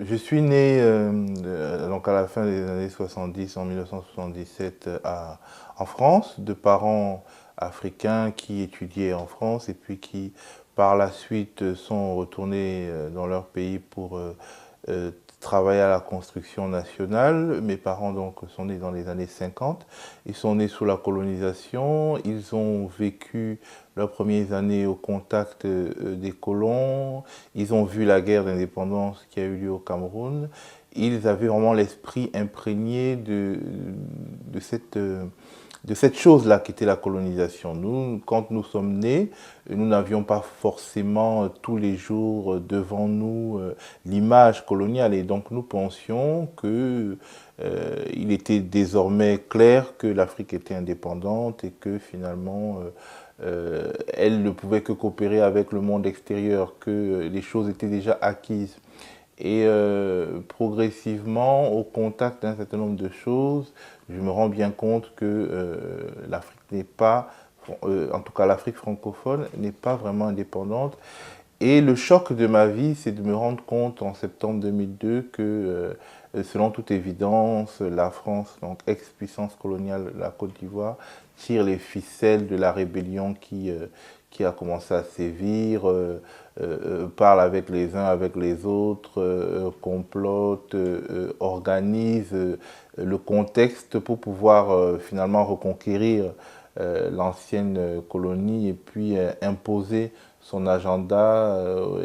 Je suis né donc à la fin des années 70, en 1977, en France, de parents africains qui étudiaient en France et puis qui, par la suite, sont retournés dans leur pays pour euh, travailler à la construction nationale. Mes parents donc sont nés dans les années 50. Ils sont nés sous la colonisation. Ils ont vécu leurs premières années au contact des colons. Ils ont vu la guerre d'indépendance qui a eu lieu au Cameroun. Ils avaient vraiment l'esprit imprégné de cette chose-là qui était la colonisation. Nous, quand nous sommes nés, nous n'avions pas forcément tous les jours devant nous l'image coloniale. Et donc nous pensions que il était désormais clair que l'Afrique était indépendante et que finalement elle ne pouvait que coopérer avec le monde extérieur, que les choses étaient déjà acquises. Et progressivement, au contact d'un certain nombre de choses, je me rends bien compte que l'Afrique n'est pas, en tout cas l'Afrique francophone, n'est pas vraiment indépendante. Et le choc de ma vie, c'est de me rendre compte en septembre 2002 que, selon toute évidence, la France, donc ex-puissance coloniale de la Côte d'Ivoire, tire les ficelles de la rébellion qui a commencé à sévir, parle avec les uns, avec les autres, complote, organise le contexte pour pouvoir finalement reconquérir l'ancienne colonie et puis imposer son agenda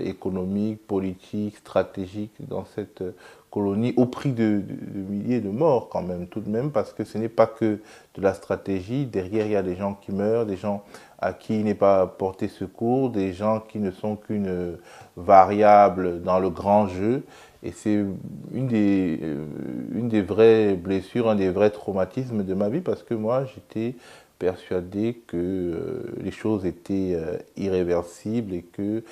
économique, politique, stratégique dans cette colonie au prix de milliers de morts quand même, tout de même, parce que ce n'est pas que de la stratégie. Derrière, il y a des gens qui meurent, des gens à qui il n'est pas porté secours, des gens qui ne sont qu'une variable dans le grand jeu. Et c'est une des vraies blessures, un des vrais traumatismes de ma vie, parce que moi, j'étais persuadé que les choses étaient irréversibles et que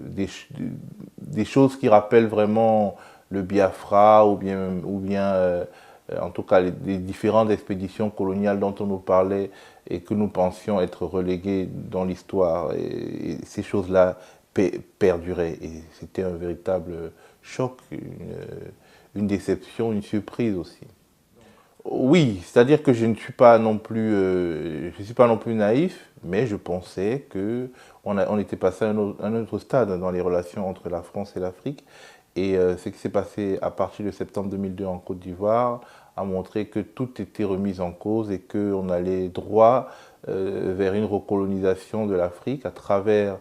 des choses qui rappellent vraiment le Biafra ou bien en tout cas les différentes expéditions coloniales dont on nous parlait et que nous pensions être reléguées dans l'histoire. Et ces choses-là perduraient. Et c'était un véritable choc, une déception, une surprise aussi. Oui, c'est-à-dire que je ne suis pas non plus, je suis pas non plus naïf, mais je pensais que on était passé à un autre stade dans les relations entre la France et l'Afrique. Et ce qui s'est passé à partir de septembre 2002 en Côte d'Ivoire a montré que tout était remis en cause et qu'on allait droit vers une recolonisation de l'Afrique à travers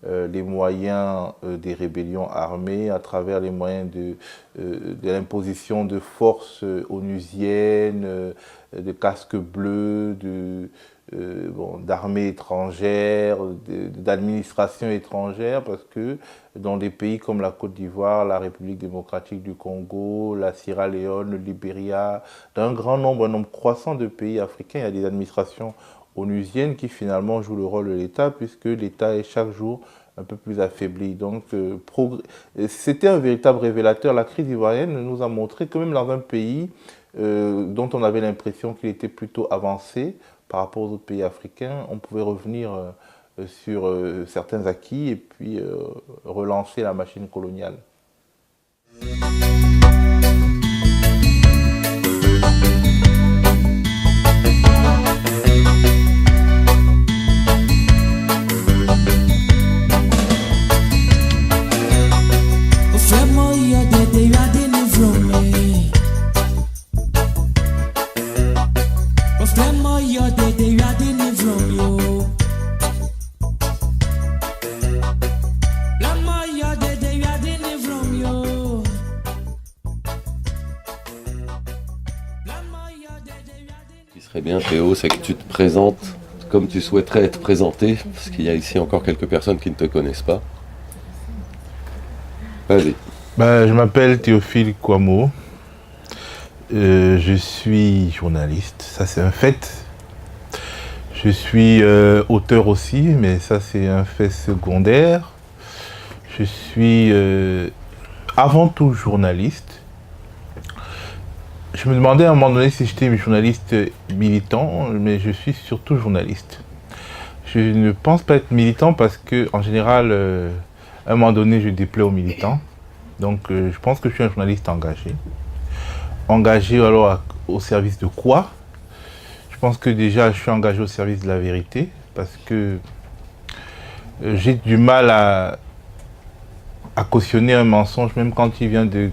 les moyens des rébellions armées, à travers les moyens de l'imposition de forces onusiennes, de casques bleus, d'armées étrangères, d'administrations étrangères, parce que dans des pays comme la Côte d'Ivoire, la République démocratique du Congo, la Sierra Leone, le Libéria, dans un nombre croissant de pays africains, il y a des administrations onusiennes qui finalement jouent le rôle de l'État, puisque l'État est chaque jour un peu plus affaibli. Donc, c'était un véritable révélateur. La crise ivoirienne nous a montré que même dans un pays dont on avait l'impression qu'il était plutôt avancé par rapport aux autres pays africains, on pouvait revenir sur certains acquis et puis relancer la machine coloniale. Ce qui serait bien, Théo, c'est que tu te présentes comme tu souhaiterais être présenté, parce qu'il y a ici encore quelques personnes qui ne te connaissent pas. Vas-y. Je m'appelle Théophile Kouamo. Je suis journaliste, ça c'est un fait. Je suis auteur aussi, mais ça c'est un fait secondaire. Je suis avant tout journaliste. Je me demandais à un moment donné si j'étais journaliste militant, mais je suis surtout journaliste. Je ne pense pas être militant parce que, en général, à un moment donné, je déplais aux militants. Donc je pense que je suis un journaliste engagé. Engagé alors au service de quoi? Je pense que déjà je suis engagé au service de la vérité parce que j'ai du mal à cautionner un mensonge même quand il vient du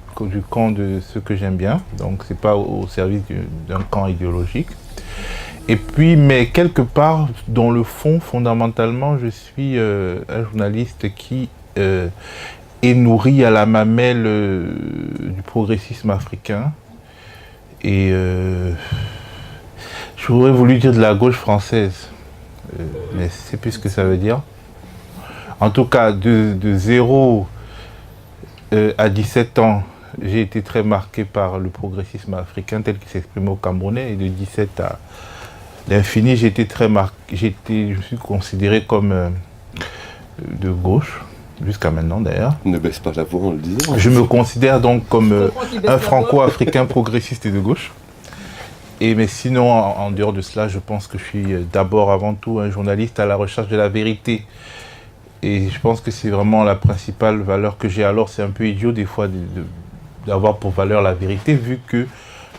camp de ceux que j'aime bien. Donc c'est pas au service d'un camp idéologique. Et puis, mais quelque part, dans le fond, fondamentalement, je suis un journaliste qui est nourri à la mamelle du progressisme africain. Et j'aurais voulu dire de la gauche française, mais c'est plus ce que ça veut dire. En tout cas, de 0 à 17 ans, j'ai été très marqué par le progressisme africain tel qu'il s'exprime au Camerounais. Et de 17 à l'infini, j'ai été très marqué. Je me suis considéré comme de gauche, jusqu'à maintenant d'ailleurs. Ne baisse pas la voix en le disant. Je me considère donc comme un franco-africain progressiste et de gauche. Mais sinon, en dehors de cela, je pense que je suis d'abord, avant tout, un journaliste à la recherche de la vérité. Et je pense que c'est vraiment la principale valeur que j'ai. Alors c'est un peu idiot des fois d'avoir pour valeur la vérité, vu que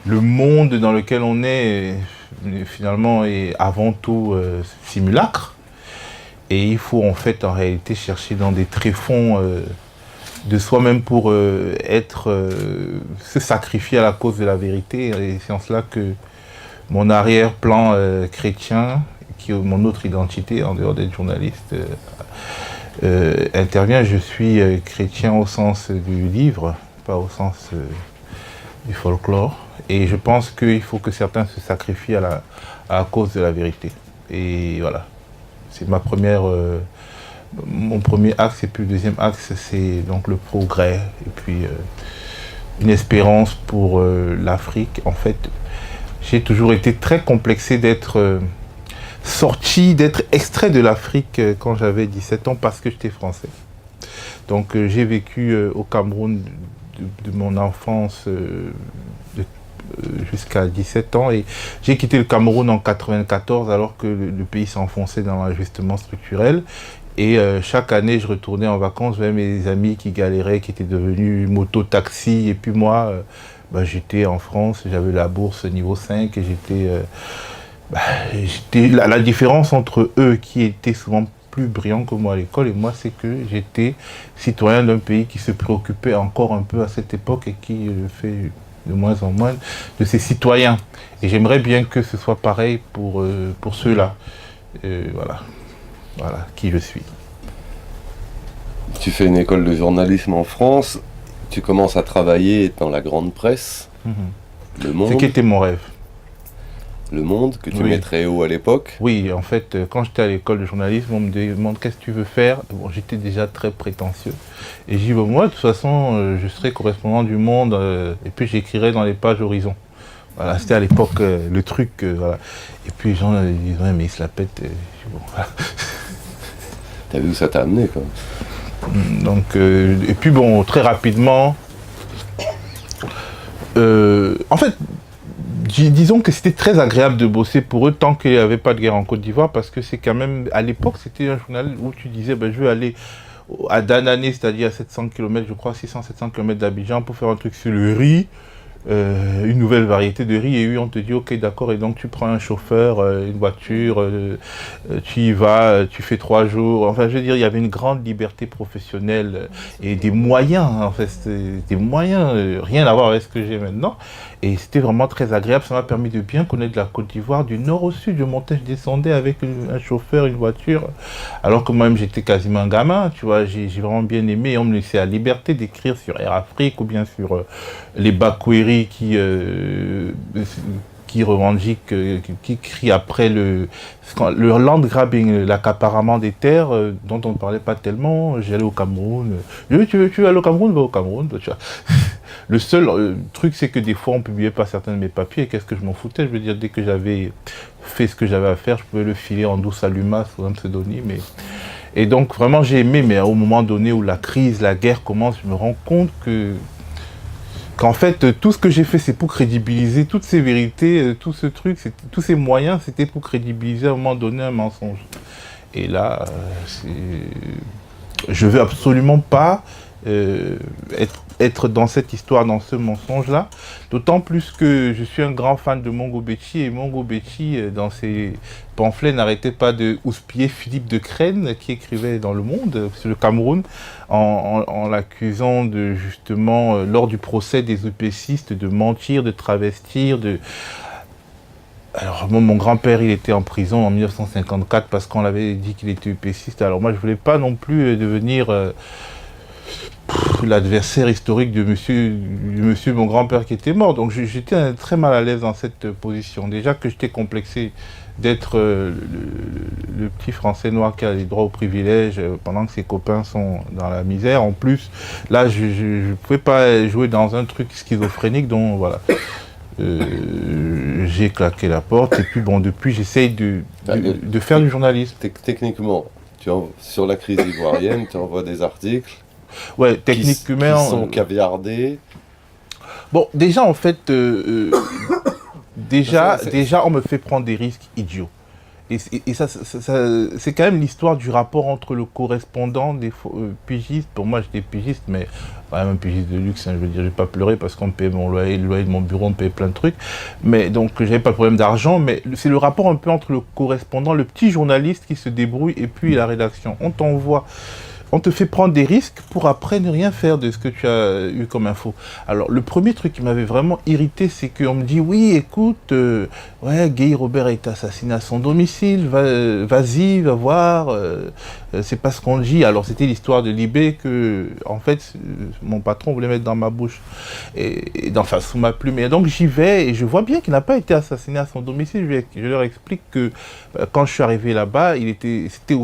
le monde dans lequel on est, finalement, est avant tout simulacre. Et il faut en fait, en réalité, chercher dans des tréfonds de soi-même pour se sacrifier à la cause de la vérité. Et c'est en cela que mon arrière-plan chrétien, qui est mon autre identité, en dehors d'être journaliste, intervient. Je suis chrétien au sens du livre, pas au sens du folklore. Et je pense qu'il faut que certains se sacrifient à la cause de la vérité. Et voilà. C'est mon premier axe, et puis le deuxième axe, c'est donc le progrès. Et puis une espérance pour l'Afrique. En fait, j'ai toujours été très complexé d'être d'être extrait de l'Afrique quand j'avais 17 ans parce que j'étais français. Donc j'ai vécu au Cameroun de mon enfance jusqu'à 17 ans et j'ai quitté le Cameroun en 94 alors que le pays s'enfonçait dans l'ajustement structurel. Et chaque année, je retournais en vacances vers mes amis qui galéraient, qui étaient devenus moto-taxi. Et puis moi, j'étais en France, j'avais la bourse niveau 5 et la différence entre eux qui étaient souvent plus brillants que moi à l'école et moi, c'est que j'étais citoyen d'un pays qui se préoccupait encore un peu à cette époque et qui le fait de moins en moins de ses citoyens. Et j'aimerais bien que ce soit pareil pour ceux-là. Voilà qui je suis. Tu fais une école de journalisme en France, tu commences à travailler dans la grande presse, Le Monde. Ce qui était mon rêve. Le Monde, que tu mettrais haut à l'époque. Oui, en fait, quand j'étais à l'école de journalisme, on me demande qu'est-ce que tu veux faire. Bon, j'étais déjà très prétentieux. Et j'ai dit, moi, de toute façon, je serai correspondant du Monde et puis j'écrirai dans les pages Horizon. Voilà, c'était à l'époque le truc. Voilà. Et puis les gens disent, ouais, mais il se la pète. Bon, voilà. T'as vu où ça t'a amené, quoi. Donc, et puis bon, très rapidement, en fait, disons que c'était très agréable de bosser pour eux tant qu'il n'y avait pas de guerre en Côte d'Ivoire parce que c'est quand même, à l'époque, c'était un journal où tu disais, je veux aller à Danané, c'est-à-dire à 700 km, je crois, 600-700 km d'Abidjan pour faire un truc sur le riz. Une nouvelle variété de riz et oui on te dit ok d'accord et donc tu prends un chauffeur, une voiture, tu y vas, tu fais 3 jours, enfin je veux dire il y avait une grande liberté professionnelle et des moyens en fait, des moyens, rien à voir avec ce que j'ai maintenant et c'était vraiment très agréable, ça m'a permis de bien connaître la Côte d'Ivoire du nord au sud, je montais, je descendais avec un chauffeur, une voiture, alors que moi-même j'étais quasiment un gamin, tu vois, j'ai vraiment bien aimé et on me laissait la liberté d'écrire sur Air Afrique ou bien sur les Bakweri qui revendiquent, qui crient après le land grabbing, l'accaparement des terres dont on ne parlait pas tellement. J'allais au Cameroun. Tu veux aller au Cameroun? Va au Cameroun. Tu vois. Le seul truc, c'est que des fois, on ne publiait pas certains de mes papiers. Et qu'est-ce que je m'en foutais? Je veux dire, dès que j'avais fait ce que j'avais à faire, je pouvais le filer en douce alluma sous un pseudonyme. Et donc, vraiment, j'ai aimé. Mais au moment donné où la crise, la guerre commence, je me rends compte qu'en fait, tout ce que j'ai fait, c'est pour crédibiliser toutes ces vérités, tout ce truc, tous ces moyens, c'était pour crédibiliser à un moment donné un mensonge. Et là, je veux absolument pas être dans cette histoire, dans ce mensonge-là. D'autant plus que je suis un grand fan de Mongo Betchi, et Mongo Betchi, dans ses pamphlets, n'arrêtait pas de houspiller Philippe de Crène, qui écrivait dans Le Monde, sur le Cameroun, en l'accusant de, justement, lors du procès des UPCistes, de mentir, de travestir, de... Alors, moi, mon grand-père, il était en prison en 1954 parce qu'on l'avait dit qu'il était UPCiste. Alors, moi, je ne voulais pas non plus devenir l'adversaire historique de monsieur, mon grand-père qui était mort. Donc, j'étais très mal à l'aise dans cette position. Déjà que j'étais complexé d'être le petit Français noir qui a les droits aux privilèges pendant que ses copains sont dans la misère. En plus, là, je ne pouvais pas jouer dans un truc schizophrénique, donc voilà. J'ai claqué la porte et puis bon, depuis j'essaye de faire du journalisme. Techniquement, sur la crise ivoirienne, tu envoies des articles ouais, techniquement, qui sont caviardés. Bon, déjà en fait, déjà on me fait prendre des risques idiots. Et ça c'est quand même l'histoire du rapport entre le correspondant des pigistes. Pour moi, j'étais pigiste, mais quand même un pigiste de luxe, hein, je veux dire, j'ai pas pleuré parce qu'on me payait mon loyer, le loyer de mon bureau, on me payait plein de trucs. Mais donc, j'avais pas de problème d'argent, mais c'est le rapport un peu entre le correspondant, le petit journaliste qui se débrouille, et puis la rédaction. On te fait prendre des risques pour après ne rien faire de ce que tu as eu comme info. Alors, le premier truc qui m'avait vraiment irrité, c'est qu'on me dit, oui, écoute, ouais, Guy Robert a été assassiné à son domicile, vas-y, va voir, c'est pas ce qu'on dit. Alors, c'était l'histoire de Libé que, en fait, mon patron voulait mettre dans ma bouche, enfin, sous ma plume. Et donc, j'y vais, et je vois bien qu'il n'a pas été assassiné à son domicile. Je leur explique que, quand je suis arrivé là-bas, c'était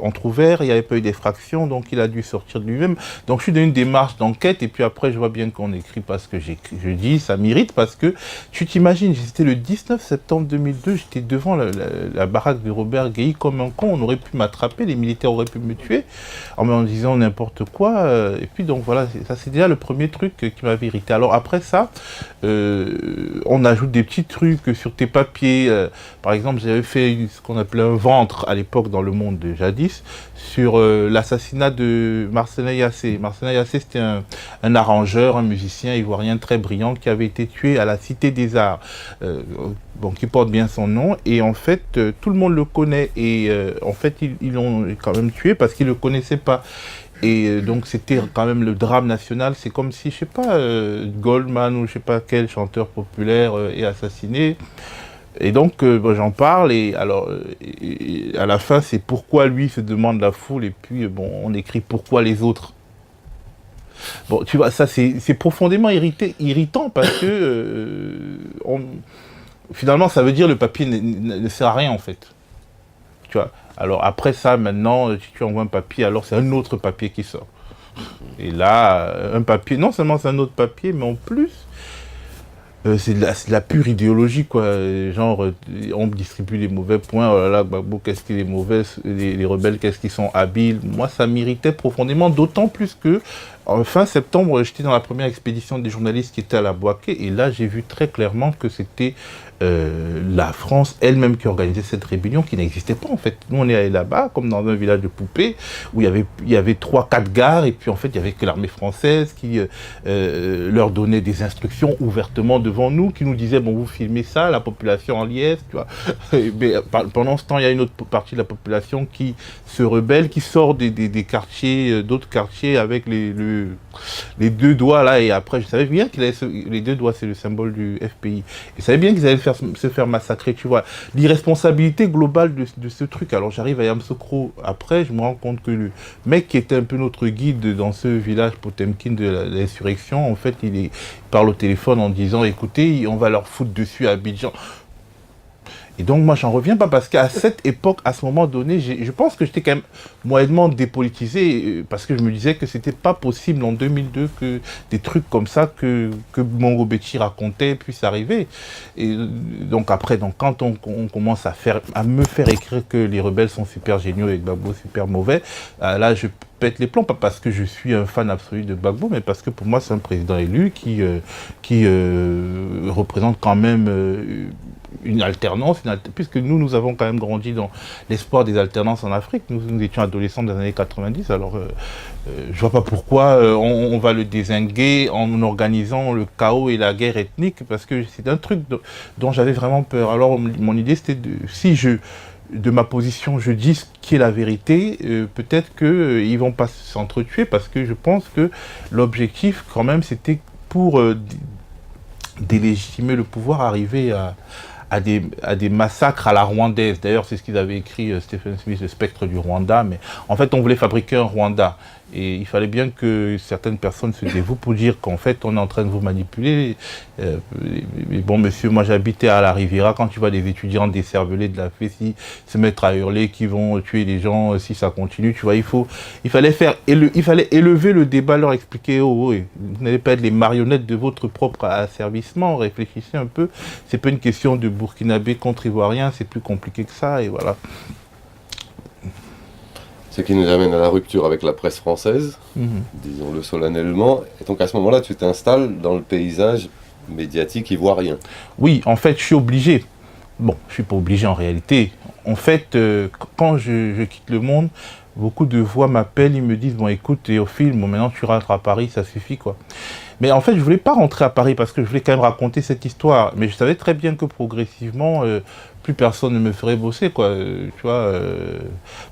entrouvert, il n'y avait pas eu d'effraction, donc il a dû sortir de lui-même. Donc je suis dans une démarche d'enquête, et puis après je vois bien qu'on écrit pas ce que je dis, ça m'irrite parce que tu t'imagines, c'était le 19 septembre 2002, j'étais devant la baraque de Robert Guéhi comme un con, on aurait pu m'attraper, les militaires auraient pu me tuer en me disant n'importe quoi, et puis donc voilà, ça c'est déjà le premier truc qui m'avait irrité. Alors après ça, on ajoute des petits trucs sur tes papiers, par exemple j'avais fait ce qu'on appelait un ventre à l'époque dans Le Monde de jadis, sur l'assassinat de Marcelin Yassé. Marcelin Yassé, c'était un arrangeur, un musicien ivoirien très brillant qui avait été tué à la Cité des Arts, bon, qui porte bien son nom. Et en fait, tout le monde le connaît. Et en fait, ils l'ont quand même tué parce qu'ils ne le connaissaient pas. Et donc, c'était quand même le drame national. C'est comme si, je sais pas, Goldman ou je sais pas quel chanteur populaire est assassiné. Et donc, bon, j'en parle, et alors, à la fin, c'est pourquoi lui se demande la foule, et puis, bon, on écrit pourquoi les autres. Bon, tu vois, ça, c'est profondément irritant, parce que, finalement, ça veut dire le papier ne sert à rien, en fait. Tu vois. Alors, après ça, maintenant, si tu envoies un papier, alors c'est un autre papier qui sort. Et là, un papier, non seulement c'est un autre papier, mais en plus, c'est de la pure idéologie, quoi. Genre, on distribue les mauvais points. Oh là là, Gbagbo, qu'est-ce qu'il est mauvais, les rebelles, qu'est-ce qu'ils sont habiles. Moi, ça m'irritait profondément, d'autant plus que, en fin septembre, j'étais dans la première expédition des journalistes qui étaient à la Boaké, et là, j'ai vu très clairement que c'était la France elle-même qui organisait cette rébellion qui n'existait pas, en fait. Nous, on est allé là-bas, comme dans un village de poupées, où il y avait 3-4 gares, et puis en fait, il y avait que l'armée française qui leur donnait des instructions ouvertement devant nous, qui nous disait, bon, vous filmez ça, la population en liesse, tu vois. Mais pendant ce temps, il y a une autre partie de la population qui se rebelle, qui sort des quartiers, d'autres quartiers, avec les deux doigts, là, et après, je savais bien qu'il les deux doigts, c'est le symbole du FPI. Je savais bien qu'ils allaient se faire massacrer, tu vois. L'irresponsabilité globale de ce truc. Alors j'arrive à Yamoussoukro, après je me rends compte que le mec qui était un peu notre guide dans ce village Potemkin de l'insurrection, en fait il parle au téléphone en disant, écoutez, on va leur foutre dessus à Abidjan. Et donc moi j'en reviens pas, parce qu'à cette époque, à ce moment donné, je pense que j'étais quand même moyennement dépolitisé, parce que je me disais que c'était pas possible en 2002 que des trucs comme ça que Mongo Betchi racontait puissent arriver. Et donc après, quand on commence à me faire écrire que les rebelles sont super géniaux et Gbagbo super mauvais, là je pète les plombs, pas parce que je suis un fan absolu de Gbagbo, mais parce que pour moi c'est un président élu qui représente quand même une alternance, puisque nous avons quand même grandi dans l'espoir des alternances en Afrique. Nous étions adolescents des années 90, alors je vois pas pourquoi on va le dézinguer en organisant le chaos et la guerre ethnique, parce que c'est un truc dont j'avais vraiment peur. Alors mon idée c'était de ma position, je dis ce qui est la vérité, peut-être qu'ils vont pas s'entretuer, parce que je pense que l'objectif quand même c'était pour délégitimer le pouvoir, arriver à des massacres à la rwandaise. D'ailleurs, c'est ce qu'ils avaient écrit, Stephen Smith, le spectre du Rwanda. Mais en fait, on voulait fabriquer un Rwanda. Et il fallait bien que certaines personnes se dévouent pour dire qu'en fait, on est en train de vous manipuler. Mais bon, monsieur, moi j'habitais à la Riviera. Quand tu vois des étudiants décervelés de la Fessie se mettre à hurler, qui vont tuer les gens si ça continue, tu vois, il fallait élever le débat, leur expliquer, oh, oui, vous n'allez pas être les marionnettes de votre propre asservissement, réfléchissez un peu. C'est pas une question de Burkinabé contre Ivoirien, c'est plus compliqué que ça, et voilà. Ce qui nous amène à la rupture avec la presse française, disons-le solennellement. Et donc à ce moment-là, tu t'installes dans le paysage médiatique ivoirien. Oui, en fait, je suis obligé. Bon, je ne suis pas obligé en réalité. En fait, quand je quitte le monde, beaucoup de voix m'appellent, ils me disent, bon écoute Théophile, bon, maintenant tu rentres à Paris, ça suffit quoi. Mais en fait, je ne voulais pas rentrer à Paris parce que je voulais quand même raconter cette histoire. Mais je savais très bien que progressivement, plus personne ne me ferait bosser, quoi. Tu vois,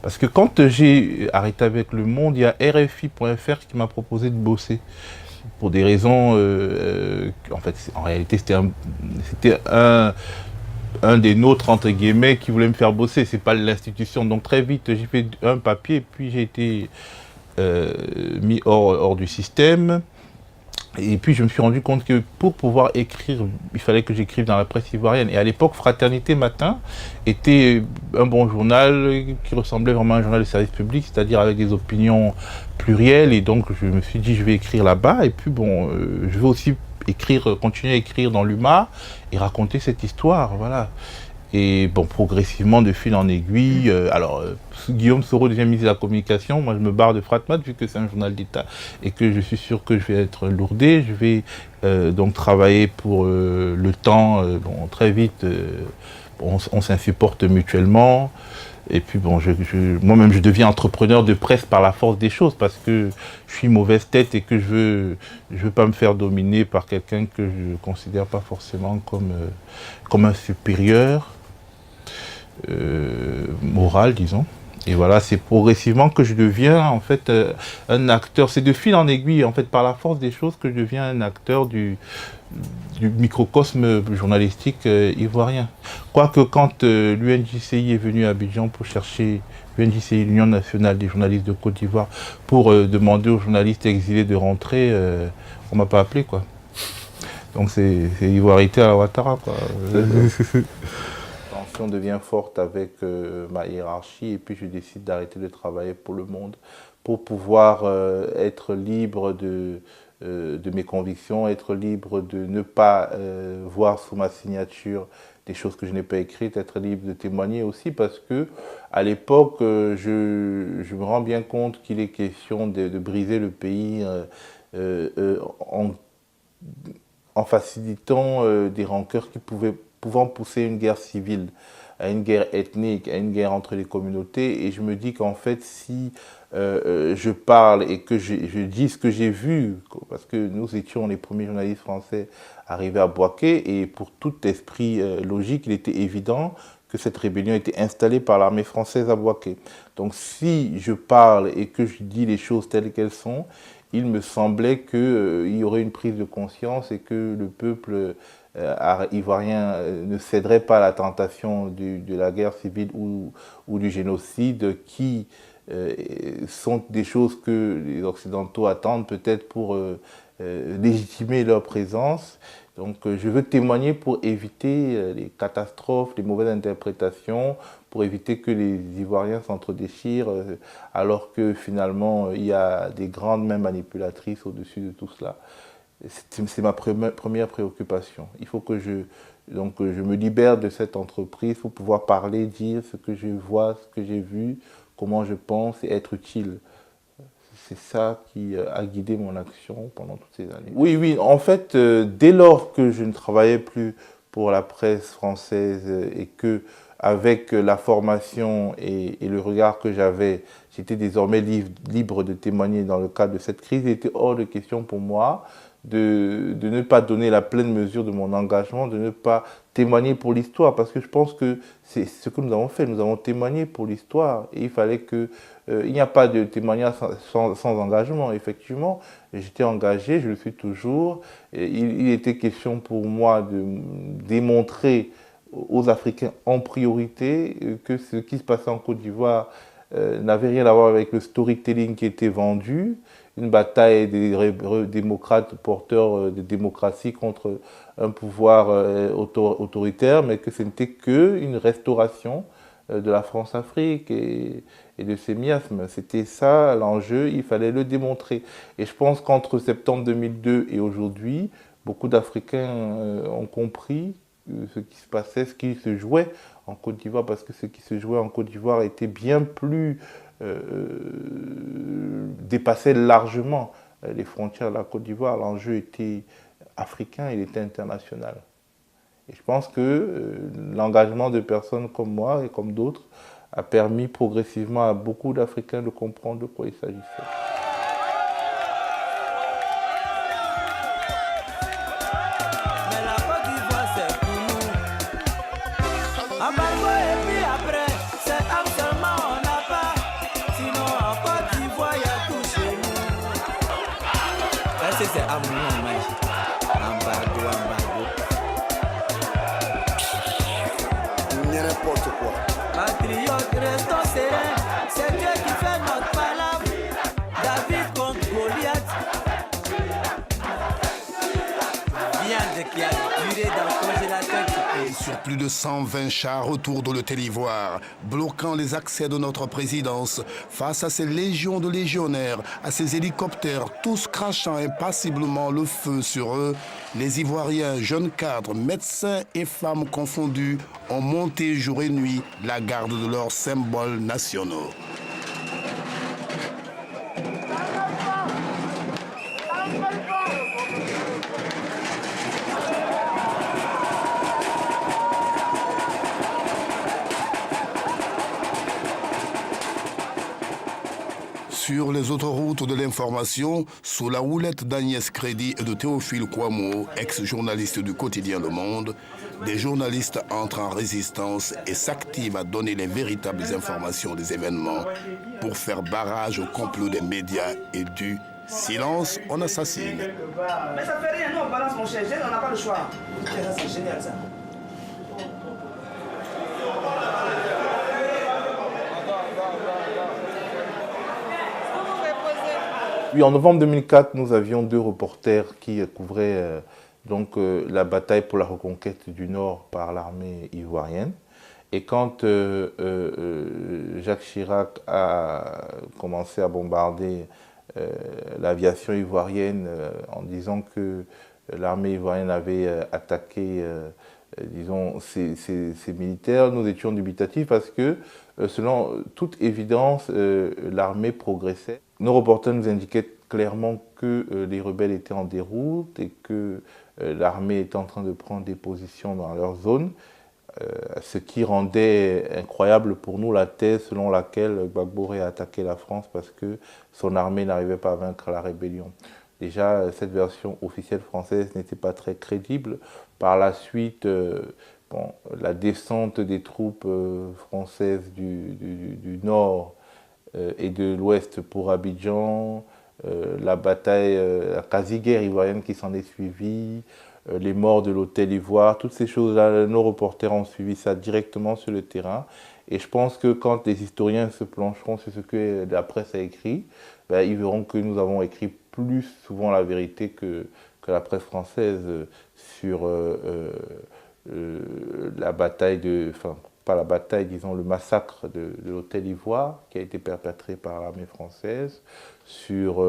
parce que quand j'ai arrêté avec Le Monde, il y a RFI.fr qui m'a proposé de bosser. Pour des raisons... en fait, en réalité, c'était un des nôtres, entre guillemets, qui voulait me faire bosser. C'est pas l'institution. Donc très vite, j'ai fait un papier, puis j'ai été mis hors du système. Et puis je me suis rendu compte que pour pouvoir écrire, il fallait que j'écrive dans la presse ivoirienne. Et à l'époque, Fraternité Matin était un bon journal qui ressemblait vraiment à un journal de service public, c'est-à-dire avec des opinions plurielles. Et donc je me suis dit, je vais écrire là-bas. Et puis bon, je vais aussi continuer à écrire dans l'UMA et raconter cette histoire, voilà. Et bon, progressivement, de fil en aiguille, Guillaume Soro devient ministre de la Communication, moi je me barre de Fratmat vu que c'est un journal d'État et que je suis sûr que je vais être lourdé. Je vais donc travailler pour Le Temps, bon, très vite, on s'insupporte mutuellement. Et puis bon, moi-même je deviens entrepreneur de presse par la force des choses parce que je suis mauvaise tête et que je veux pas me faire dominer par quelqu'un que je ne considère pas forcément comme un supérieur moral, disons. Et voilà, c'est progressivement que je deviens en fait un acteur. C'est de fil en aiguille, en fait, par la force des choses que je deviens un acteur du microcosme journalistique ivoirien. Quoique quand l'UNJCI est venu à Abidjan pour chercher, l'UNJCI, l'Union nationale des journalistes de Côte d'Ivoire, pour demander aux journalistes exilés de rentrer, on m'a pas appelé, quoi. Donc c'est ivoirité à la Ouattara, quoi. La tension devient forte avec ma hiérarchie et puis je décide d'arrêter de travailler pour Le Monde pour pouvoir être libre de mes convictions, être libre de ne pas voir sous ma signature des choses que je n'ai pas écrites, être libre de témoigner aussi parce que à l'époque, je me rends bien compte qu'il est question de briser le pays en facilitant des rancœurs qui pouvant pousser une guerre civile, à une guerre ethnique, à une guerre entre les communautés. Et je me dis qu'en fait, si je parle et que je dis ce que j'ai vu, parce que nous étions les premiers journalistes français arrivés à Bouaké, et pour tout esprit logique, il était évident que cette rébellion était installée par l'armée française à Bouaké. Donc si je parle et que je dis les choses telles qu'elles sont, il me semblait qu'il y aurait une prise de conscience et que le peuple ivoirien ne céderait pas à la tentation de la guerre civile ou du génocide qui sont des choses que les Occidentaux attendent peut-être pour légitimer leur présence. Donc je veux témoigner pour éviter les catastrophes, les mauvaises interprétations, pour éviter que les Ivoiriens s'entre-déchirent, alors que finalement il y a des grandes mains manipulatrices au-dessus de tout cela. C'est ma première préoccupation. Il faut que je me libère de cette entreprise pour pouvoir parler, dire ce que je vois, ce que j'ai vu, comment je pense et être utile. C'est ça qui a guidé mon action pendant toutes ces années. Oui, en fait, dès lors que je ne travaillais plus pour la presse française et que avec la formation et le regard que j'avais, j'étais désormais libre de témoigner dans le cadre de cette crise. Il était hors de question pour moi de ne pas donner la pleine mesure de mon engagement, de ne pas témoigner pour l'histoire, parce que je pense que c'est ce que nous avons fait. Nous avons témoigné pour l'histoire et il fallait que... il n'y a pas de témoignage sans engagement, effectivement. J'étais engagé, je le suis toujours. Il était question pour moi de démontrer aux Africains en priorité que ce qui se passait en Côte d'Ivoire n'avait rien à voir avec le storytelling qui était vendu, une bataille des démocrates porteurs de démocratie contre un pouvoir autoritaire, mais que ce n'était qu'une restauration de la France-Afrique et de ses miasmes. C'était ça l'enjeu, il fallait le démontrer. Et je pense qu'entre septembre 2002 et aujourd'hui, beaucoup d'Africains ont compris ce qui se passait, ce qui se jouait en Côte d'Ivoire, parce que ce qui se jouait en Côte d'Ivoire était bien plus... dépassait largement les frontières de la Côte d'Ivoire. L'enjeu était africain, il était international. Et je pense que l'engagement de personnes comme moi et comme d'autres a permis progressivement à beaucoup d'Africains de comprendre de quoi il s'agissait. C'est amour, embargo. N'importe quoi. Patriote, restons sereins. C'est Dieu qui fait notre palabre. David contre Goliath. Viande qui a duré dans le congélateur. Sur plus de 120 chars autour de l'hôtel Ivoire, bloquant les accès de notre présidence, face à ces légions de légionnaires, à ces hélicoptères, tous crachant impassiblement le feu sur eux, les Ivoiriens, jeunes cadres, médecins et femmes confondus, ont monté jour et nuit la garde de leurs symboles nationaux. Sur les autoroutes de l'information, sous la houlette d'Agnès Crédit et de Théophile Kouamouo, ex-journaliste du quotidien Le Monde, des journalistes entrent en résistance et s'activent à donner les véritables informations des événements pour faire barrage au complot des médias et du silence, on assassine. Mais ça fait rien, nous on balance mon cher, on n'a pas le choix. C'est génial ça. Oui, en novembre 2004, nous avions deux reporters qui couvraient la bataille pour la reconquête du Nord par l'armée ivoirienne. Et quand Jacques Chirac a commencé à bombarder l'aviation ivoirienne en disant que l'armée ivoirienne avait attaqué ces militaires, nous étions dubitatifs parce que, selon toute évidence, l'armée progressait. Nos reporters nous indiquaient clairement que les rebelles étaient en déroute et que l'armée était en train de prendre des positions dans leur zone, ce qui rendait incroyable pour nous la thèse selon laquelle Gbagbo aurait attaqué la France parce que son armée n'arrivait pas à vaincre la rébellion. Déjà, cette version officielle française n'était pas très crédible. Par la suite, la descente des troupes françaises du Nord et de l'Ouest pour Abidjan, la bataille, la quasi-guerre ivoirienne qui s'en est suivie, les morts de l'hôtel Ivoire, toutes ces choses-là, nos reporters ont suivi ça directement sur le terrain. Et je pense que quand les historiens se plancheront sur ce que la presse a écrit, ils verront que nous avons écrit plus souvent la vérité que la presse française sur la bataille pas la bataille, disons le massacre de l'hôtel Ivoire qui a été perpétré par l'armée française, sur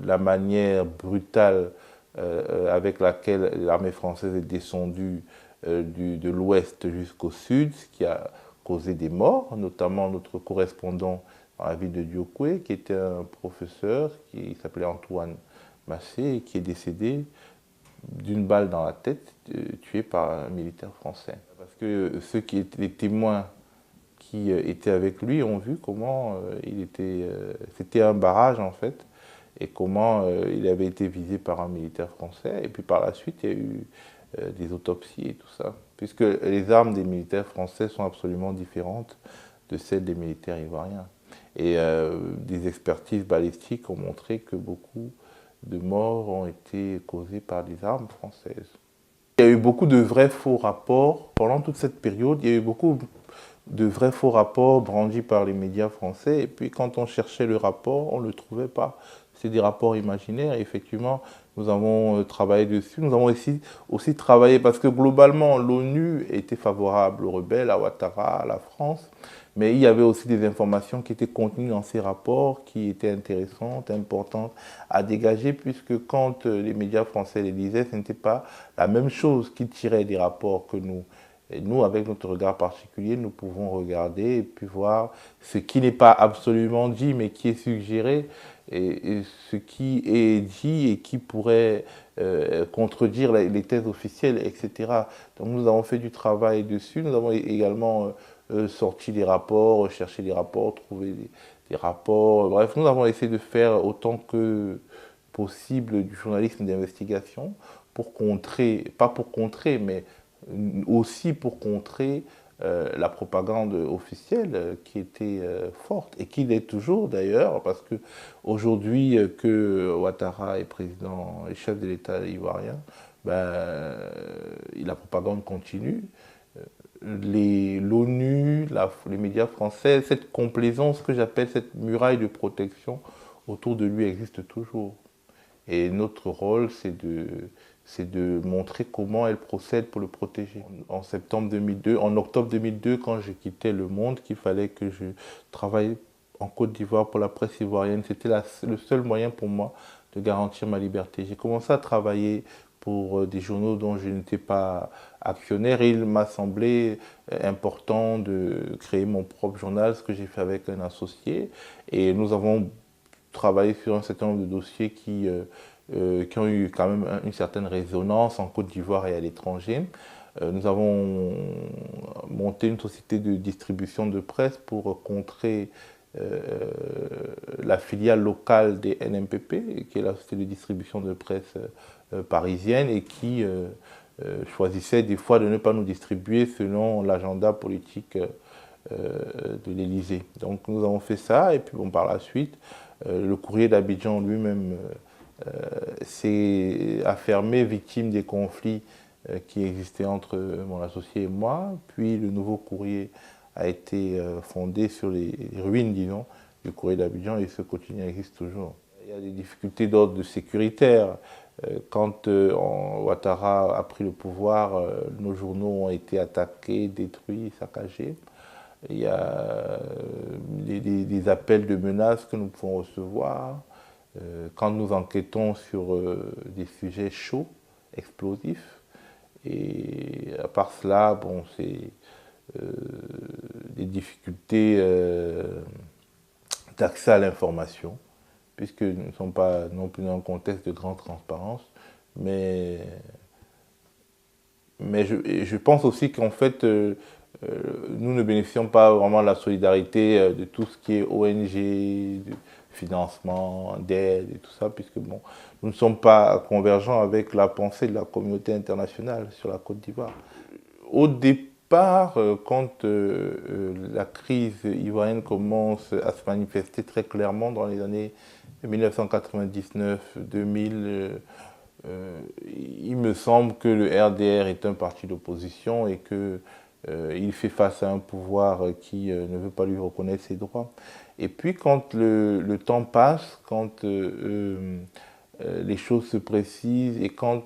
la manière brutale avec laquelle l'armée française est descendue de l'ouest jusqu'au sud, ce qui a causé des morts, notamment notre correspondant dans la ville de Diokwe, qui était un professeur qui s'appelait Antoine Massé et qui est décédé d'une balle dans la tête, tué par un militaire français. Parce que ceux qui étaient les témoins qui étaient avec lui ont vu comment c'était un barrage en fait, et comment il avait été visé par un militaire français. Et puis par la suite, il y a eu des autopsies et tout ça, puisque les armes des militaires français sont absolument différentes de celles des militaires ivoiriens. Et des expertises balistiques ont montré que beaucoup de morts ont été causées par des armes françaises. Il y a eu beaucoup de vrais faux rapports. Pendant toute cette période, il y a eu beaucoup de vrais faux rapports brandis par les médias français. Et puis quand on cherchait le rapport, on ne le trouvait pas. C'est des rapports imaginaires. Et effectivement, nous avons travaillé dessus. Nous avons aussi travaillé parce que globalement, l'ONU était favorable aux rebelles, à Ouattara, à la France. Mais il y avait aussi des informations qui étaient contenues dans ces rapports qui étaient intéressantes, importantes à dégager, puisque quand les médias français les disaient, ce n'était pas la même chose qu'ils tiraient des rapports que nous. Et nous, avec notre regard particulier, nous pouvons regarder et puis voir ce qui n'est pas absolument dit, mais qui est suggéré, et ce qui est dit et qui pourrait contredire les thèses officielles, etc. Donc nous avons fait du travail dessus. Nous avons également sorti des rapports, cherché des rapports, trouvé des rapports. Bref, nous avons essayé de faire autant que possible du journalisme d'investigation pour contrer, pas pour contrer, mais aussi pour contrer la propagande officielle qui était forte et qui l'est toujours d'ailleurs, parce que aujourd'hui que Ouattara est président et chef de l'État ivoirien, la propagande continue. L'ONU, les médias français, cette complaisance que j'appelle cette muraille de protection autour de lui existe toujours. Et notre rôle, c'est de montrer comment elle procède pour le protéger. En octobre 2002, quand j'ai quitté Le Monde, qu'il fallait que je travaille en Côte d'Ivoire pour la presse ivoirienne, c'était le seul moyen pour moi de garantir ma liberté. J'ai commencé à travailler pour des journaux dont je n'étais pas actionnaire, et il m'a semblé important de créer mon propre journal, ce que j'ai fait avec un associé. Et nous avons travaillé sur un certain nombre de dossiers qui ont eu quand même une certaine résonance en Côte d'Ivoire et à l'étranger. Nous avons monté une société de distribution de presse pour contrer la filiale locale des NMPP, qui est la société de distribution de presse parisienne, et qui choisissait des fois de ne pas nous distribuer selon l'agenda politique de l'Élysée. Donc nous avons fait ça, et puis bon, par la suite, le courrier d'Abidjan lui-même s'est affirmé victime des conflits qui existaient entre mon associé et moi. Puis le nouveau courrier a été fondé sur les ruines, disons, du courrier d'Abidjan, et ce quotidien existe toujours. Il y a des difficultés d'ordre sécuritaire. Quand Ouattara a pris le pouvoir, nos journaux ont été attaqués, détruits, saccagés. Il y a des appels de menaces que nous pouvons recevoir. Quand nous enquêtons sur des sujets chauds, explosifs. Et à part cela, bon, c'est des difficultés d'accès à l'information, puisque nous ne sommes pas non plus dans un contexte de grande transparence. Mais je pense aussi qu'en fait, nous ne bénéficions pas vraiment de la solidarité de tout ce qui est ONG, de financement, d'aide et tout ça, puisque bon, nous ne sommes pas convergents avec la pensée de la communauté internationale sur la Côte d'Ivoire. Au départ, quand la crise ivoirienne commence à se manifester très clairement dans les années 1999-2000, il me semble que le RDR est un parti d'opposition et qu'il fait face à un pouvoir qui ne veut pas lui reconnaître ses droits. Et puis quand le temps passe, quand les choses se précisent, et quand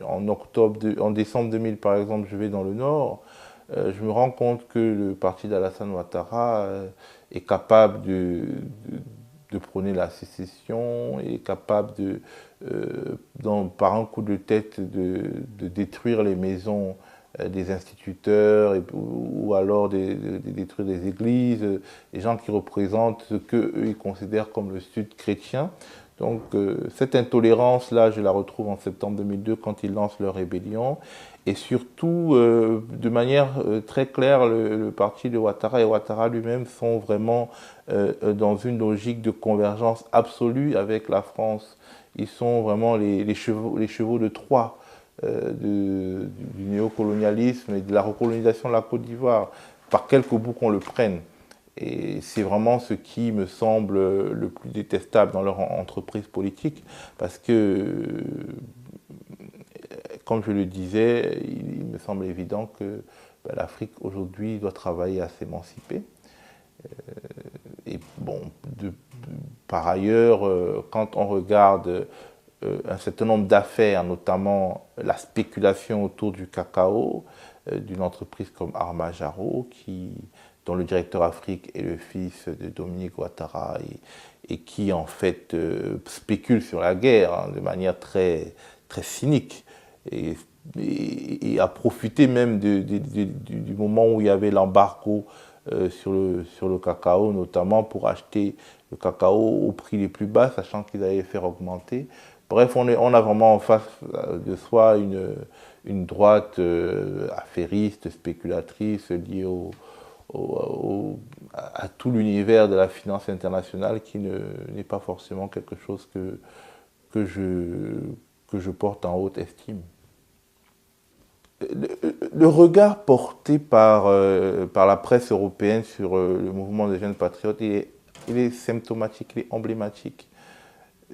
en décembre 2000 par exemple, je vais dans le Nord, je me rends compte que le parti d'Alassane Ouattara est capable de prôner la sécession, est capable par un coup de tête de détruire les maisons des instituteurs, ou alors de détruire des églises, des gens qui représentent ce qu'eux ils considèrent comme le Sud chrétien. Donc cette intolérance-là, je la retrouve en septembre 2002 quand ils lancent leur rébellion. Et surtout, de manière très claire, le parti de Ouattara et Ouattara lui-même sont vraiment dans une logique de convergence absolue avec la France. Ils sont vraiment les chevaux de Troie du néocolonialisme et de la recolonisation de la Côte d'Ivoire, par quelque bout qu'on le prenne. Et c'est vraiment ce qui me semble le plus détestable dans leur entreprise politique, parce que, comme je le disais, il me semble évident que l'Afrique aujourd'hui doit travailler à s'émanciper. Et bon, par ailleurs, quand on regarde un certain nombre d'affaires, notamment la spéculation autour du cacao, d'une entreprise comme Armajaro, dont le directeur Afrique est le fils de Dominique Ouattara et qui en fait spécule sur la guerre hein, de manière très, très cynique et a profité même du moment où il y avait l'embargo sur le cacao, notamment pour acheter le cacao au prix les plus bas, sachant qu'ils allaient faire augmenter. Bref, on a vraiment en face de soi une droite affairiste, spéculatrice, liée à tout l'univers de la finance internationale qui n'est pas forcément quelque chose que je porte en haute estime. Le regard porté par la presse européenne sur le mouvement des jeunes patriotes, il est symptomatique, il est emblématique.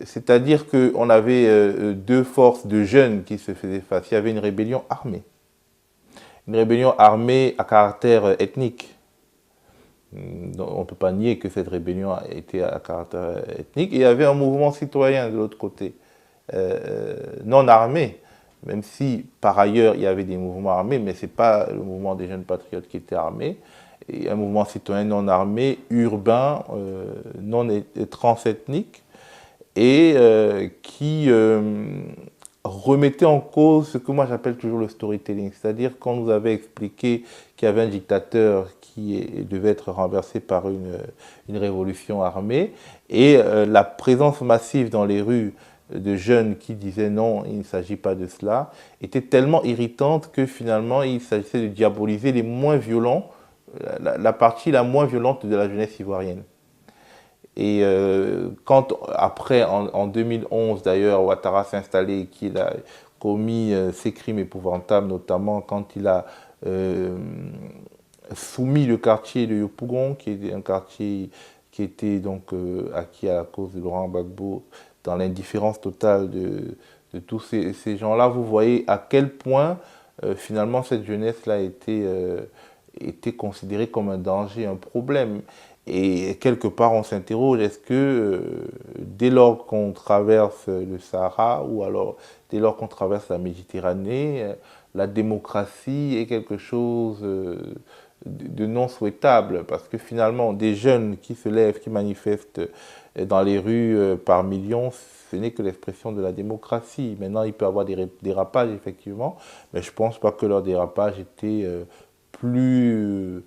C'est-à-dire qu'on avait deux forces de jeunes qui se faisaient face. Il y avait une rébellion armée. Une rébellion armée à caractère ethnique. On ne peut pas nier que cette rébellion était à caractère ethnique. Et il y avait un mouvement citoyen de l'autre côté, non armé. Même si, par ailleurs, il y avait des mouvements armés, mais ce n'est pas le mouvement des jeunes patriotes qui était armé. Et un mouvement citoyen non armé, urbain, transethnique, et qui remettait en cause ce que moi j'appelle toujours le storytelling. C'est-à-dire qu'on nous avait expliqué qu'il y avait un dictateur qui devait être renversé par une révolution armée, et la présence massive dans les rues de jeunes qui disaient non, il ne s'agit pas de cela, était tellement irritante que finalement il s'agissait de diaboliser les moins violents, la partie la moins violente de la jeunesse ivoirienne. Et quand après, en 2011 d'ailleurs, Ouattara s'est installé et qu'il a commis ces crimes épouvantables, notamment quand il a soumis le quartier de Yopougon, qui est un quartier qui était donc acquis à cause de Laurent Gbagbo, dans l'indifférence totale de tous ces gens-là, vous voyez à quel point finalement cette jeunesse-là a été considérée comme un danger, un problème. Et quelque part on s'interroge, est-ce que dès lors qu'on traverse le Sahara ou alors dès lors qu'on traverse la Méditerranée, la démocratie est quelque chose de non souhaitable, parce que finalement des jeunes qui se lèvent, qui manifestent dans les rues par millions, ce n'est que l'expression de la démocratie. Maintenant, il peut y avoir des dérapages, effectivement, mais je ne pense pas que leur dérapage était plus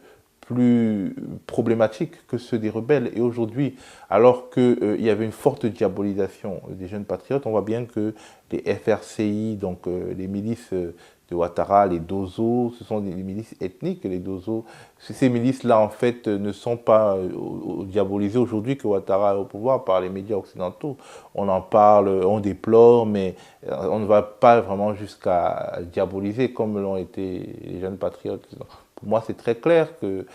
problématique que ceux des rebelles. Et aujourd'hui, alors qu'il y avait une forte diabolisation des jeunes patriotes, on voit bien que les FRCI, donc les milices de Ouattara, les Dozo, ce sont des milices ethniques, les Dozo. Ces milices-là, en fait, ne sont pas diabolisées aujourd'hui que Ouattara est au pouvoir par les médias occidentaux. On en parle, on déplore, mais on ne va pas vraiment jusqu'à diaboliser comme l'ont été les jeunes patriotes. Pour moi, c'est très clair que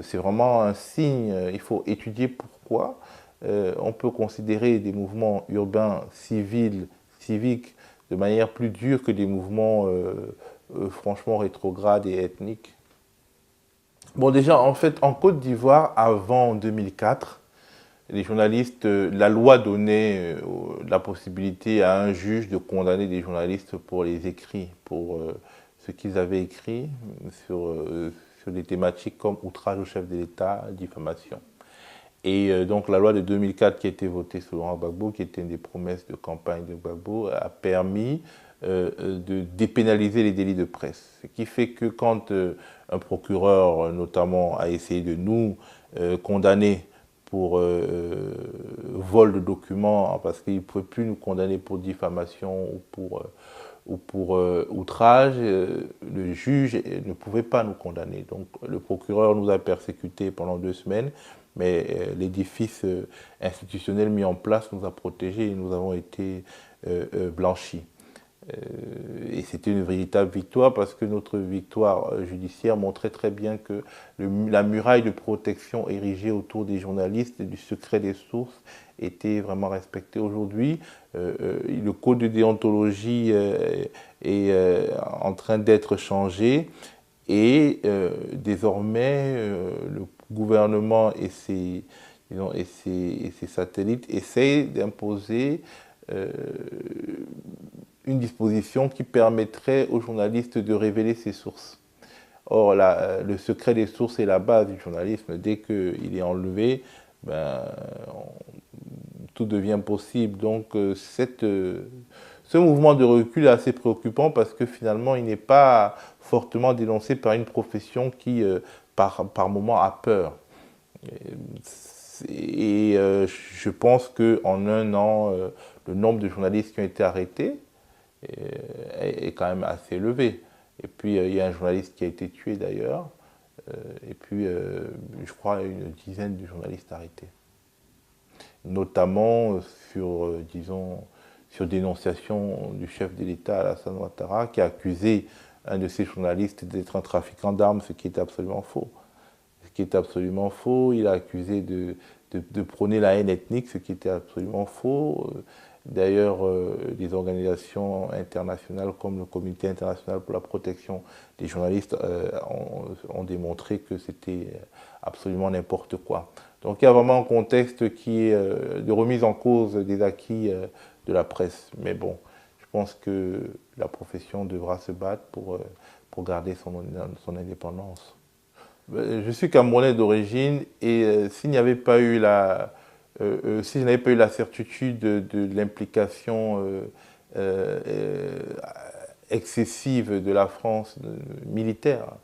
c'est vraiment un signe. Il faut étudier pourquoi. On peut considérer des mouvements urbains, civiques, de manière plus dure que des mouvements franchement rétrogrades et ethniques. Bon, déjà, en fait, en Côte d'Ivoire, avant 2004, les journalistes, la loi donnait la possibilité à un juge de condamner des journalistes pour les écrits, pour ce qu'ils avaient écrit sur des thématiques comme outrage au chef de l'État, diffamation. Et donc la loi de 2004 qui a été votée sous Laurent Gbagbo, qui était une des promesses de campagne de Gbagbo, a permis de dépénaliser les délits de presse. Ce qui fait que quand un procureur notamment a essayé de nous condamner pour vol de documents, parce qu'il ne pouvait plus nous condamner pour diffamation ou pour outrage. Le juge ne pouvait pas nous condamner. Donc le procureur nous a persécutés pendant 2 semaines, mais l'édifice institutionnel mis en place nous a protégés et nous avons été blanchis. Et c'était une véritable victoire parce que notre victoire judiciaire montrait très bien que la muraille de protection érigée autour des journalistes et du secret des sources était vraiment respectée. Aujourd'hui, le code de déontologie est en train d'être changé et désormais le gouvernement et ses satellites essayent d'imposer une disposition qui permettrait aux journalistes de révéler ses sources. Or, le secret des sources est la base du journalisme. Dès qu'il est enlevé, tout devient possible. Donc, ce mouvement de recul est assez préoccupant parce que finalement, il n'est pas fortement dénoncé par une profession qui, par moment, a peur. Et je pense qu'en 1 an, le nombre de journalistes qui ont été arrêtés est quand même assez élevé. Et puis il y a un journaliste qui a été tué d'ailleurs, et puis je crois une dizaine de journalistes arrêtés. Notamment sur dénonciation du chef de l'État Alassane Ouattara, qui a accusé un de ces journalistes d'être un trafiquant d'armes, ce qui est absolument faux. Il a accusé de prôner la haine ethnique, ce qui était absolument faux. D'ailleurs, des organisations internationales comme le Comité international pour la protection des journalistes ont démontré que c'était absolument n'importe quoi. Donc il y a vraiment un contexte qui est de remise en cause des acquis de la presse. Mais bon, je pense que la profession devra se battre pour garder son indépendance. Je suis Camerounais d'origine et si je n'avais pas eu la certitude de l'implication excessive de la France militaire,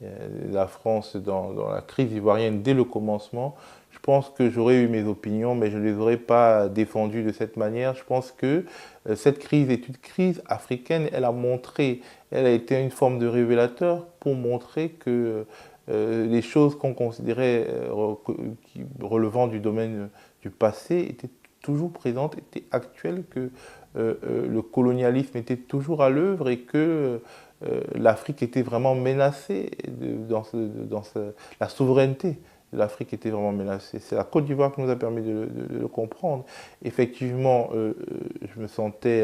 de la France dans la crise ivoirienne dès le commencement, je pense que j'aurais eu mes opinions, mais je ne les aurais pas défendues de cette manière. Je pense que cette crise est une crise africaine. Elle a été une forme de révélateur pour montrer que les choses qu'on considérait relevant du domaine du passé étaient toujours présentes, étaient actuelles, que le colonialisme était toujours à l'œuvre et que l'Afrique était vraiment menacée, la souveraineté de l'Afrique était vraiment menacée. C'est la Côte d'Ivoire qui nous a permis de le comprendre. Effectivement, je me sentais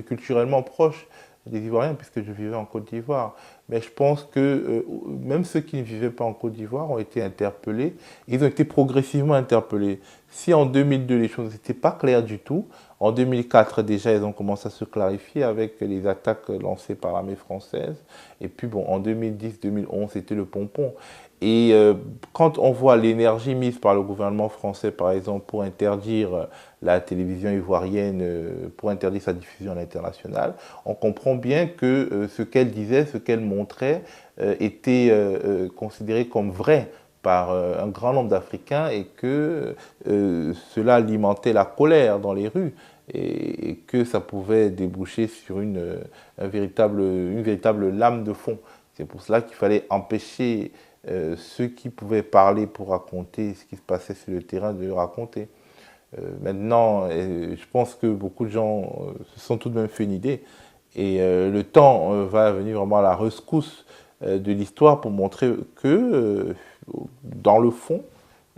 culturellement proche des Ivoiriens puisque je vivais en Côte d'Ivoire. Mais je pense que même ceux qui ne vivaient pas en Côte d'Ivoire ont été interpellés. Ils ont été progressivement interpellés. Si en 2002 les choses n'étaient pas claires du tout, en 2004 déjà ils ont commencé à se clarifier avec les attaques lancées par l'armée française. Et puis bon, en 2010-2011 c'était le pompon. Et quand on voit l'énergie mise par le gouvernement français, par exemple, pour interdire la télévision ivoirienne, pour interdire sa diffusion à l'international, on comprend bien que ce qu'elle disait, ce qu'elle montrait, était considéré comme vrai par un grand nombre d'Africains et que cela alimentait la colère dans les rues et que ça pouvait déboucher sur une véritable lame de fond. C'est pour cela qu'il fallait empêcher ceux qui pouvaient parler pour raconter ce qui se passait sur le terrain de le raconter. Maintenant, je pense que beaucoup de gens se sont tout de même fait une idée et le temps va venir vraiment à la rescousse de l'histoire pour montrer que, dans le fond,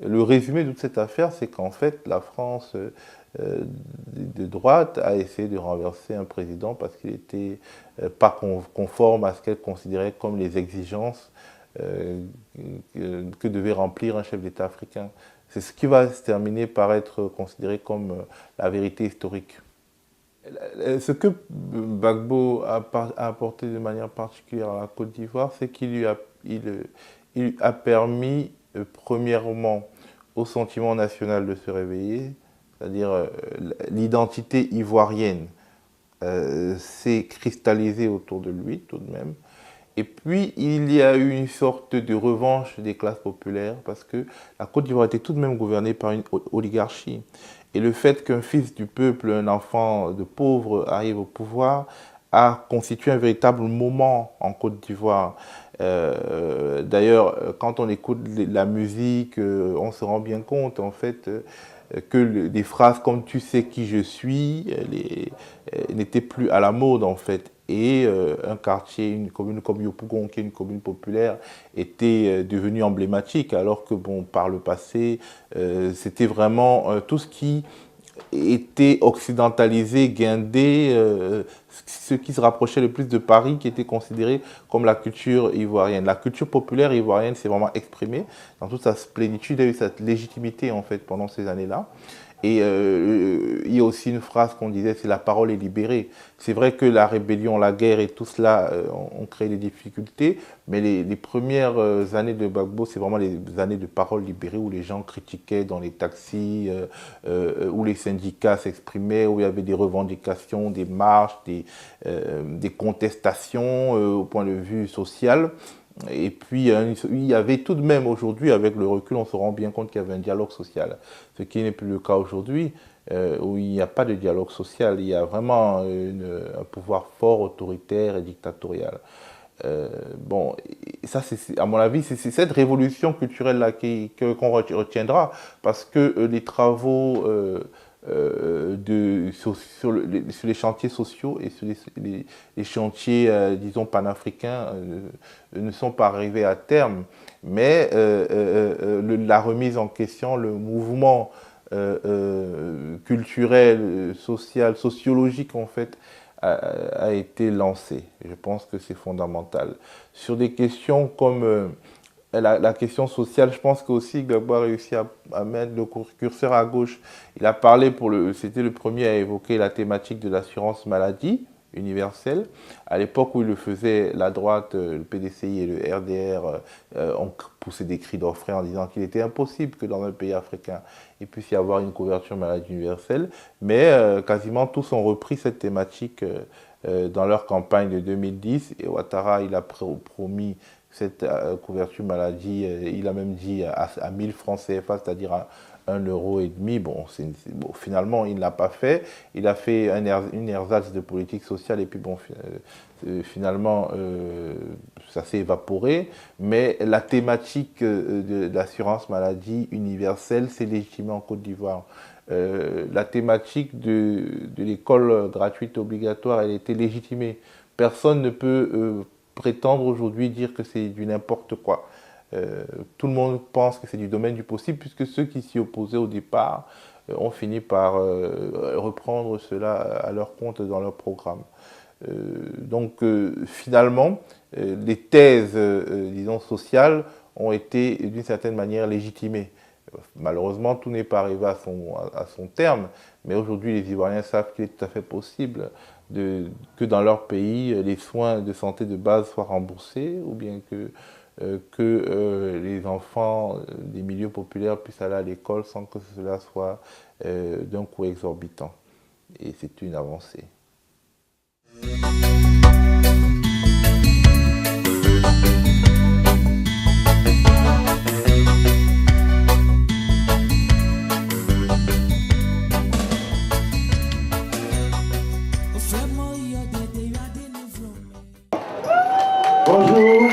le résumé de toute cette affaire, c'est qu'en fait, la France de droite a essayé de renverser un président parce qu'il n'était pas conforme à ce qu'elle considérait comme les exigences que devait remplir un chef d'État africain. C'est ce qui va se terminer par être considéré comme la vérité historique. Ce que Gbagbo a apporté de manière particulière à la Côte d'Ivoire, c'est qu'il lui a permis, premièrement, au sentiment national de se réveiller, c'est-à-dire l'identité ivoirienne s'est cristallisée autour de lui tout de même. Et puis, il y a eu une sorte de revanche des classes populaires parce que la Côte d'Ivoire était tout de même gouvernée par une oligarchie. Et le fait qu'un fils du peuple, un enfant de pauvre arrive au pouvoir a constitué un véritable moment en Côte d'Ivoire. D'ailleurs, quand on écoute la musique, on se rend bien compte en fait que des phrases comme « tu sais qui je suis » n'étaient plus à la mode en fait. Et un quartier, une commune comme Yopougon, qui est une commune populaire, était devenu emblématique, alors que bon, par le passé, c'était vraiment tout ce qui était occidentalisé, guindé, ce qui se rapprochait le plus de Paris, qui était considéré comme la culture ivoirienne. La culture populaire ivoirienne s'est vraiment exprimée dans toute sa plénitude, a eu cette légitimité en fait pendant ces années-là. Et il y a aussi une phrase qu'on disait, c'est la parole est libérée. C'est vrai que la rébellion, la guerre et tout cela ont créé des difficultés, mais les premières années de Gbagbo, c'est vraiment les années de parole libérée où les gens critiquaient dans les taxis, où les syndicats s'exprimaient, où il y avait des revendications, des marches, des contestations au point de vue social. Et puis, il y avait tout de même aujourd'hui, avec le recul, on se rend bien compte qu'il y avait un dialogue social. Ce qui n'est plus le cas aujourd'hui, où il n'y a pas de dialogue social. Il y a vraiment un pouvoir fort, autoritaire et dictatorial. Bon, ça, à mon avis, c'est cette révolution culturelle-là qu'on retiendra, parce que les travaux sur les chantiers sociaux et sur les chantiers, disons, panafricains ne sont pas arrivés à terme. Mais la remise en question, le mouvement culturel, social, sociologique, en fait, a été lancé. Je pense que c'est fondamental. Sur des questions comme la question sociale, je pense qu'aussi Gbagbo a réussi à mettre le curseur à gauche. Il a parlé, c'était le premier à évoquer la thématique de l'assurance maladie universelle. À l'époque où il le faisait, la droite, le PDCI et le RDR ont poussé des cris d'orfraie en disant qu'il était impossible que dans un pays africain, il puisse y avoir une couverture maladie universelle. Mais quasiment tous ont repris cette thématique dans leur campagne de 2010. Et Ouattara, il a promis cette couverture maladie, il a même dit à 1000 francs CFA, c'est-à-dire à 1,5 €. Bon, finalement, il ne l'a pas fait. Il a fait une ersatz de politique sociale et puis bon, finalement, ça s'est évaporé. Mais la thématique de l'assurance maladie universelle s'est légitimée en Côte d'Ivoire. La thématique de l'école gratuite obligatoire, elle a été légitimée. Personne ne peut prétendre aujourd'hui dire que c'est du n'importe quoi. Tout le monde pense que c'est du domaine du possible, puisque ceux qui s'y opposaient au départ ont fini par reprendre cela à leur compte dans leur programme. Donc finalement, les thèses, disons, sociales ont été d'une certaine manière légitimées. Malheureusement, tout n'est pas arrivé à son terme, mais aujourd'hui, les Ivoiriens savent qu'il est tout à fait possible que dans leur pays, les soins de santé de base soient remboursés, ou bien que les enfants des milieux populaires puissent aller à l'école sans que cela soit d'un coût exorbitant. Et c'est une avancée. Bonjour.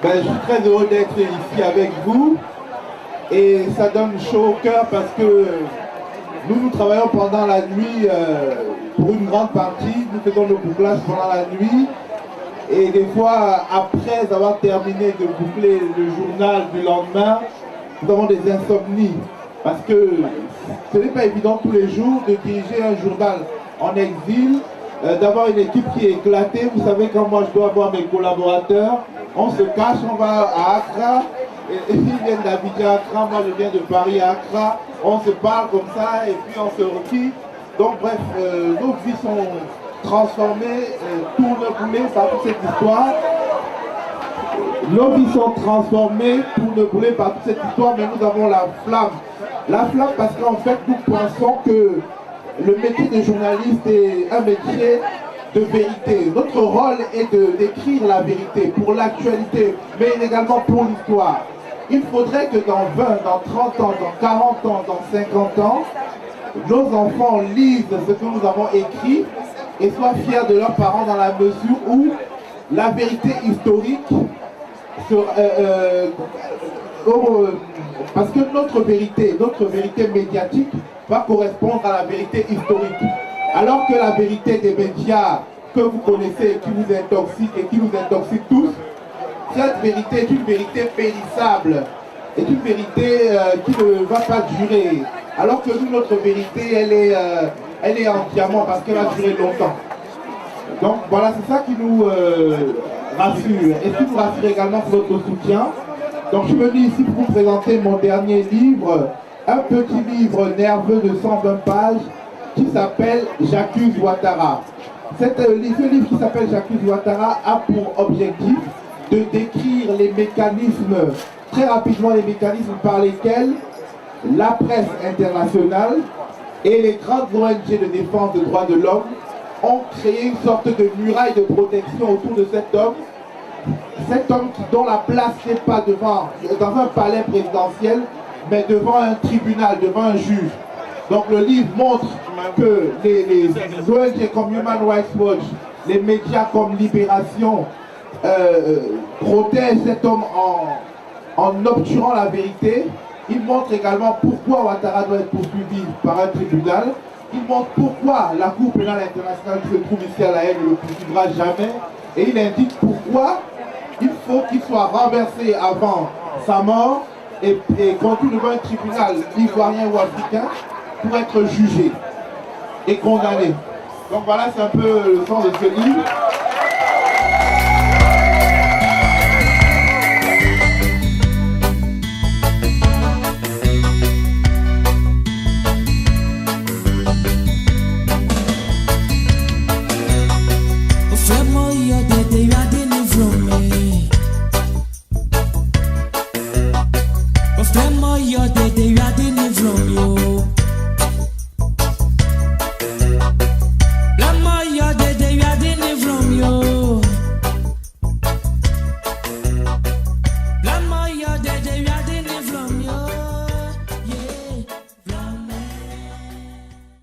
Je suis très heureux d'être ici avec vous et ça donne chaud au cœur parce que nous travaillons pendant la nuit pour une grande partie, nous faisons le bouclage pendant la nuit et des fois après avoir terminé de boucler le journal du lendemain, nous avons des insomnies parce que ce n'est pas évident tous les jours de diriger un journal en exil, d'avoir une équipe qui est éclatée. Vous savez, quand moi je dois avoir mes collaborateurs, on se cache, on va à Accra, et ils viennent d'Abidjan à Accra, moi je viens de Paris à Accra, on se parle comme ça et puis on se requitte. Donc bref, nos vies sont transformées, tourneboulées par toute cette histoire. Nos vies sont transformées, tourneboulées par toute cette histoire, mais nous avons la flamme. La flamme parce qu'en fait nous pensons que le métier de journaliste est un métier de vérité. Notre rôle est d'écrire la vérité pour l'actualité, mais également pour l'histoire. Il faudrait que dans 20, dans 30 ans, dans 40 ans, dans 50 ans, nos enfants lisent ce que nous avons écrit et soient fiers de leurs parents dans la mesure où la vérité historique parce que notre vérité médiatique va correspondre à la vérité historique. Alors que la vérité des médias que vous connaissez, qui vous intoxique et qui nous intoxique tous, cette vérité est une vérité périssable, est une vérité qui ne va pas durer. Alors que nous, notre vérité, elle est en diamant parce qu'elle a duré longtemps. Donc voilà, c'est ça qui nous rassure. Et ce qui nous rassure également, c'est votre soutien. Donc je suis venu ici pour vous présenter mon dernier livre, un petit livre nerveux de 120 pages qui s'appelle J'accuse Ouattara. Ce livre qui s'appelle J'accuse Ouattara a pour objectif de décrire les mécanismes, très rapidement les mécanismes par lesquels la presse internationale et les grandes ONG de défense des droits de l'homme ont créé une sorte de muraille de protection autour de cet homme dont la place n'est pas dans un palais présidentiel, mais devant un tribunal, devant un juge. Donc le livre montre que les ONG comme Human Rights Watch, les médias comme Libération protègent cet homme en obturant la vérité. Il montre également pourquoi Ouattara doit être poursuivi par un tribunal. Il montre pourquoi la Cour pénale internationale qui se trouve ici à La Haye ne le poursuivra jamais. Et il indique pourquoi il faut qu'il soit renversé avant sa mort et conduit devant un tribunal ivoirien ou africain pour être jugé et condamné. Donc voilà, c'est un peu le sens de ce livre.